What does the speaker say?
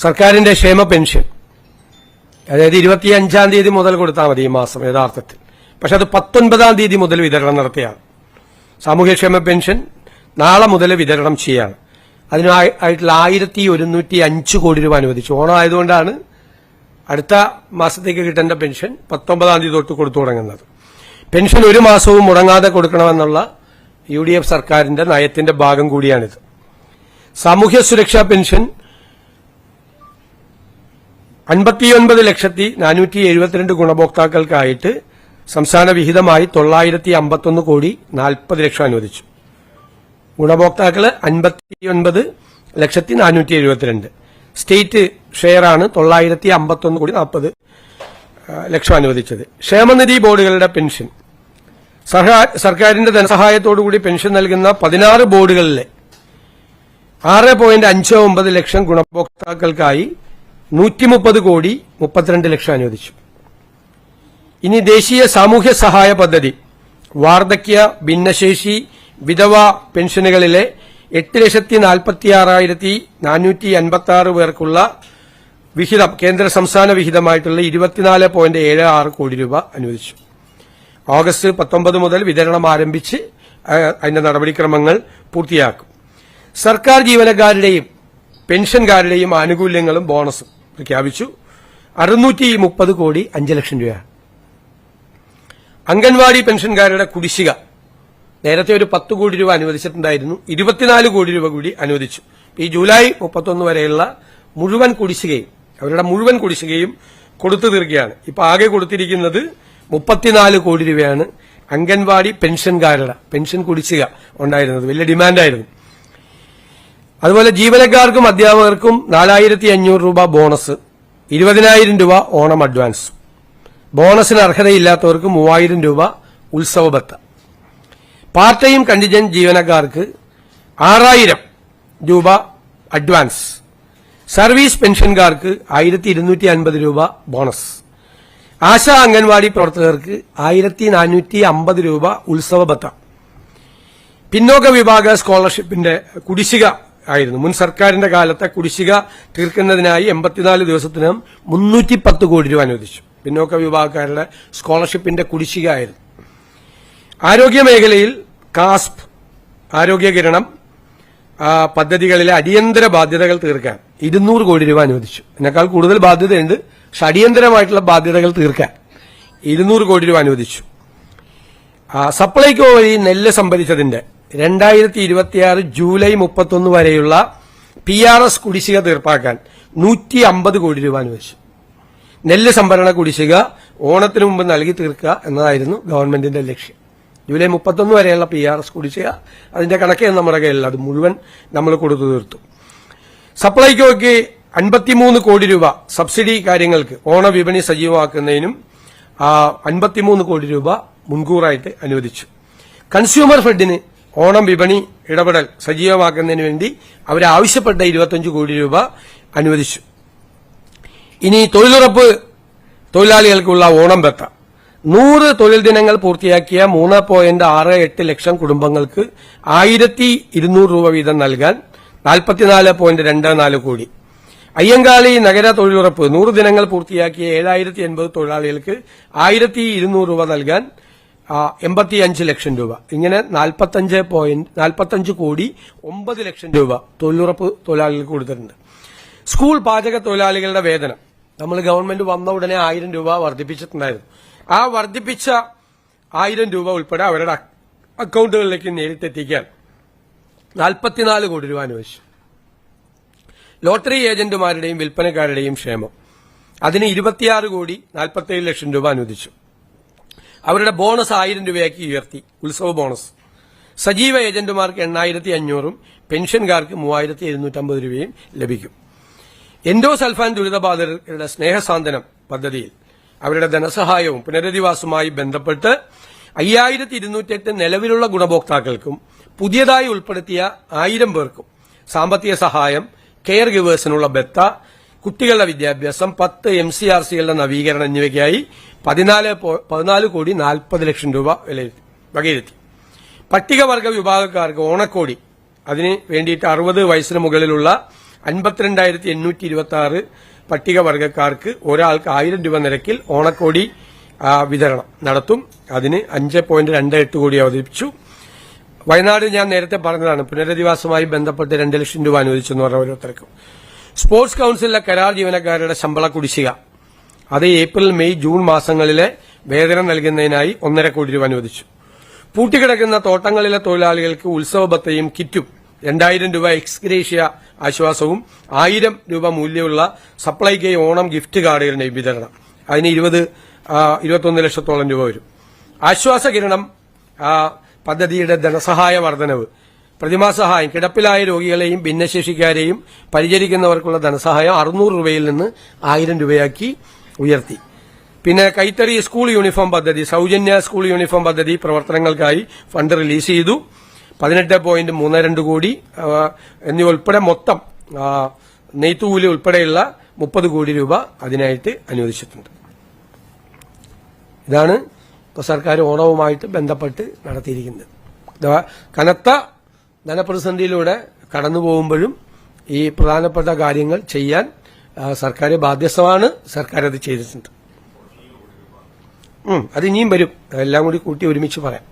സർക്കാരിന്റെ ക്ഷേമ പെൻഷൻ, അതായത് 25-ാം തീയതി മുതൽ കൊടുത്താൽ മതി ഈ മാസം യഥാർത്ഥത്തിൽ. പക്ഷെ അത് 19-ാം തീയതി മുതൽ വിതരണം നടത്തിയാണ്. സാമൂഹ്യക്ഷേമ പെൻഷൻ നാളെ മുതൽ വിതരണം ചെയ്യാണ്. അതിനായിട്ടുള്ള 1105 കോടി രൂപ അനുവദിച്ചു. ഓണം ആയതുകൊണ്ടാണ് അടുത്ത മാസത്തേക്ക് കിട്ടേണ്ട പെൻഷൻ 19-ാം തീയതി തൊട്ട് കൊടുത്തു തുടങ്ങുന്നത്. പെൻഷൻ ഒരു മാസവും മുടങ്ങാതെ കൊടുക്കണമെന്നുള്ള UDF സർക്കാരിന്റെ നയത്തിന്റെ ഭാഗം കൂടിയാണിത്. സാമൂഹ്യ സുരക്ഷാ പെൻഷൻ 59,472 ഗുണഭോക്താക്കൾക്കായിട്ട് സംസ്ഥാന വിഹിതമായി 951 കോടി 40 ലക്ഷം അനുവദിച്ചു. ഗുണഭോക്താക്കള് 59,472. സ്റ്റേറ്റ് ഷെയറാണ് 951 കോടി 40 ലക്ഷം അനുവദിച്ചത്. ക്ഷേമനിധി ബോർഡുകളുടെ പെൻഷൻ സർക്കാരിന്റെ ധനസഹായത്തോടുകൂടി പെൻഷൻ നൽകുന്ന 16 ബോർഡുകളിലെ 6.59 ലക്ഷം ഗുണഭോക്താക്കൾക്കായി 130 കോടി 32 ലക്ഷം അനുവദിച്ചു. ഇനി ദേശീയ സാമൂഹ്യ സഹായ പദ്ധതി വാർദ്ധക്യ, ഭിന്നശേഷി, വിധവ പെൻഷനുകളിലെ 8,46,456 പേർക്കുള്ള വിഹിതം കേന്ദ്ര സംസ്ഥാന വിഹിതമായിട്ടുള്ള 24.76 കോടി രൂപ അനുവദിച്ചു. ഓഗസ്റ്റ് 19 മുതൽ വിതരണം ആരംഭിച്ച് അതിന്റെ നടപടിക്രമങ്ങൾ പൂർത്തിയാക്കും. സർക്കാർ ജീവനക്കാരുടെയും പെൻഷൻകാരുടെയും ആനുകൂല്യങ്ങളും ബോണസും പ്രഖ്യാപിച്ചു. 630 കോടി 5 ലക്ഷം രൂപയാണ്. അംഗൻവാടി പെൻഷൻകാരുടെ കുടിശ്ശിക നേരത്തെ ഒരു 10 കോടി രൂപ അനുവദിച്ചിട്ടുണ്ടായിരുന്നു. 24 കോടി രൂപ കൂടി അനുവദിച്ചു. ഈ ജൂലൈ 31 വരെയുള്ള മുഴുവൻ കുടിശ്ശികയും അവരുടെ മുഴുവൻ കുടിശ്ശികയും കൊടുത്തു തീർക്കുകയാണ്. ഇപ്പൊ ആകെ കൊടുത്തിരിക്കുന്നത് 34 കോടി രൂപയാണ്. അംഗൻവാടി പെൻഷൻകാരുടെ പെൻഷൻ കുടിശ്ശിക ഉണ്ടായിരുന്നത് വലിയ ഡിമാൻഡായിരുന്നു. അതുപോലെ ജീവനക്കാർക്കും അധ്യാപകർക്കും 4,500 രൂപ ബോണസ്, 20,000 രൂപ ഓണം അഡ്വാൻസ്. ബോണസിന് അർഹതയില്ലാത്തവർക്ക് 3,000 രൂപ ഉത്സവ ഭത്ത. പാർട്ട് ടൈം കണ്ടിജന്റ് ജീവനക്കാർക്ക് 6,000 രൂപ അഡ്വാൻസ്. സർവീസ് പെൻഷൻകാർക്ക് 1,250 രൂപ ബോണസ്. ആശാ അംഗൻവാടി പ്രവർത്തകർക്ക് 1,450 രൂപ ഉത്സവ ഭത്ത. പിന്നോക്ക വിഭാഗ സ്കോളർഷിപ്പിന്റെ കുടിശ്ശിക ആയിരുന്നു. മുൻ സർക്കാരിന്റെ കാലത്തെ കുടിശ്ശിക തീർക്കുന്നതിനായി 84 ദിവസത്തിനകം 310 കോടി രൂപ അനുവദിച്ചു. പിന്നോക്ക വിഭാഗക്കാരുടെ സ്കോളർഷിപ്പിന്റെ കുടിശ്ശിക ആയിരുന്നു. ആരോഗ്യമേഖലയിൽ കാസ്പ്, ആരോഗ്യകിരണം പദ്ധതികളിലെ അടിയന്തര ബാധ്യതകൾ തീർക്കാൻ 200 കോടി രൂപ അനുവദിച്ചു. ഇതിനേക്കാൾ കൂടുതൽ ബാധ്യതയുണ്ട്. പക്ഷെ അടിയന്തരമായിട്ടുള്ള ബാധ്യതകൾ തീർക്കാൻ 200 കോടി രൂപ അനുവദിച്ചു. സപ്ലൈകോ വഴി നെല്ല് സംഭരിച്ചതിന്റെ 2026 ജൂലൈ 31 വരെയുള്ള PRS കുടിശ്ശിക തീർപ്പാക്കാൻ 150 കോടി രൂപ അനുവദിച്ചു. നെല്ല് സംഭരണ കുടിശ്ശിക ഓണത്തിനു മുമ്പ് നൽകി തീർക്കുക എന്നതായിരുന്നു ഗവൺമെന്റിന്റെ ലക്ഷ്യം. ജൂലൈ 31 വരെയുള്ള PRS കുടിശ്ശിക അതിന്റെ കണക്ക് നമ്മുടെ കയ്യിലുള്ള അത് മുഴുവൻ നമ്മൾ കൊടുത്തു തീർത്തു. സപ്ലൈകോയ്ക്ക് 53 കോടി രൂപ സബ്സിഡി കാര്യങ്ങൾക്ക് ഓണവിപണി സജീവമാക്കുന്നതിനും 53 കോടി രൂപ മുൻകൂറായിട്ട് അനുവദിച്ചു. കൺസ്യൂമർ ഫെഡിന് ഓണം വിപണി ഇടപെടൽ സജീവമാക്കുന്നതിന് വേണ്ടി അവരാവശ്യപ്പെട്ട 25 കോടി രൂപ അനുവദിച്ചു. ഇനി തൊഴിലുറപ്പ് തൊഴിലാളികൾക്കുള്ള ഓണം ഭത്ത 100 തൊഴിൽ ദിനങ്ങൾ പൂർത്തിയാക്കിയ 3.68 ലക്ഷം കുടുംബങ്ങൾക്ക് 1,200 രൂപ വീതം നൽകാൻ 44.24 കോടി. അയ്യങ്കാളി നഗര തൊഴിലുറപ്പ് 100 ദിനങ്ങൾ പൂർത്തിയാക്കിയ 7,080 തൊഴിലാളികൾക്ക് 1,200 രൂപ നൽകാൻ 85 ലക്ഷം രൂപ. ഇങ്ങനെ 45 കോടി 9 ലക്ഷം രൂപ തൊഴിലുറപ്പ് തൊഴിലാളികൾക്ക് കൊടുത്തിട്ടുണ്ട്. സ്കൂൾ പാചക തൊഴിലാളികളുടെ വേതനം നമ്മൾ ഗവൺമെന്റ് വന്ന ഉടനെ 1,000 രൂപ വർദ്ധിപ്പിച്ചിട്ടുണ്ടായിരുന്നു. ആ വർദ്ധിപ്പിച്ച 1,000 രൂപ ഉൾപ്പെടെ അവരുടെ അക്കൌണ്ടുകളിലേക്ക് നേരിട്ടെത്തിക്കാൻ 44 കോടി രൂപ അനുവദിച്ചു. ലോട്ടറി ഏജന്റുമാരുടെയും വിൽപ്പനക്കാരുടെയും ക്ഷേമം അതിന് 26 കോടി 47 ലക്ഷം രൂപ അനുവദിച്ചു. അവരുടെ ബോണസ് 1,000 രൂപയാക്കി ഉയർത്തി. ഉത്സവ ബോണസ് സജീവ ഏജന്റുമാർക്ക് 8,500 പെൻഷൻകാർക്ക് 3,750 രൂപയും ലഭിക്കും. എൻഡോസൾഫാൻ ദുരിതബാധിതരുടെ സ്നേഹസാന്ത്വനം പദ്ധതിയിൽ അവരുടെ ധനസഹായവും പുനരധിവാസവുമായി ബന്ധപ്പെട്ട് 5,208 നിലവിലുള്ള ഗുണഭോക്താക്കൾക്കും പുതിയതായി ഉൾപ്പെടുത്തിയ 1,000 പേർക്കും സാമ്പത്തിക സഹായം, കെയർ ഗിവേഴ്സിനുള്ള ബത്ത, കുട്ടികളുടെ വിദ്യാഭ്യാസം, 10 MCRCകളുടെ നവീകരണം എന്നിവയ്ക്കായി 14 കോടി 40 ലക്ഷം രൂപ വകയിരുത്തി. പട്ടികവർഗ വിഭാഗക്കാർക്ക് ഓണക്കോടി അതിന് വേണ്ടിയിട്ട് 60 വയസ്സിന് മുകളിലുള്ള 52,826 പട്ടികവർഗക്കാർക്ക് ഒരാൾക്ക് 1,000 രൂപ നിരക്കിൽ ഓണക്കോടി വിതരണം നടത്തും. അതിന് 5.28 കോടി അവതരിപ്പിച്ചു. വയനാട് ഞാൻ നേരത്തെ പറഞ്ഞതാണ്, പുനരധിവാസവുമായി ബന്ധപ്പെട്ട് 2 ലക്ഷം രൂപ അനുവദിച്ചെന്ന് പറഞ്ഞ ഓരോരുത്തർക്കും. സ്പോർട്സ് കൌൺസിലിലെ കരാർ ജീവനക്കാരുടെ ശമ്പള കുടിശ്ശിക അത് ഏപ്രിൽ, മെയ്, ജൂൺ മാസങ്ങളിലെ വേതനം നൽകുന്നതിനായി 1.5 കോടി രൂപ അനുവദിച്ചു. പൂട്ടിക്കിടക്കുന്ന തോട്ടങ്ങളിലെ തൊഴിലാളികൾക്ക് ഉത്സവ ഭത്തയും കിറ്റും 2,000 രൂപ എക്സ്ഗ്രേഷ്യ ആശ്വാസവും 1,000 രൂപ മൂല്യമുള്ള സപ്ലൈകൈ ഓണം ഗിഫ്റ്റ് കാർഡുകളുടെ വിതരണം. അതിന് 21 ലക്ഷത്തോളം രൂപ വരും. ആശ്വാസകിരണം പദ്ധതിയുടെ ധനസഹായ വർധനവ്, പ്രതിമാസ സഹായം, കിടപ്പിലായ രോഗികളെയും ഭിന്നശേഷിക്കാരെയും പരിചരിക്കുന്നവർക്കുള്ള ധനസഹായം 600 രൂപയിൽ നിന്ന് 1,000 രൂപയാക്കി ഉയർത്തി. പിന്നെ കൈത്തറി സ്കൂൾ യൂണിഫോം പദ്ധതി, സൌജന്യ സ്കൂൾ യൂണിഫോം പദ്ധതി പ്രവർത്തനങ്ങൾക്കായി ഫണ്ട് റിലീസ് ചെയ്തു. 18.32 കോടി എന്നിവ ഉൾപ്പെടെ മൊത്തം നെയ്ത്തുകൂലി ഉൾപ്പെടെയുള്ള 30 കോടി രൂപ അതിനായിട്ട് അനുവദിച്ചിട്ടുണ്ട്. ഇതാണ് ഇപ്പോൾ സർക്കാർ ഓണവുമായിട്ട് ബന്ധപ്പെട്ട് നടത്തിയിരിക്കുന്നത്. കനത്ത ധനപ്രതിസന്ധിയിലൂടെ കടന്നുപോകുമ്പോഴും ഈ പ്രധാനപ്പെട്ട കാര്യങ്ങൾ ചെയ്യാൻ സർക്കാർ ബാധ്യസ്ഥമാണ്. സർക്കാർ അത് ചെയ്തിട്ടുണ്ട്. അത് ഇനിയും വരും. എല്ലാം കൂടി കൂട്ടി ഒരുമിച്ച് പറയാം.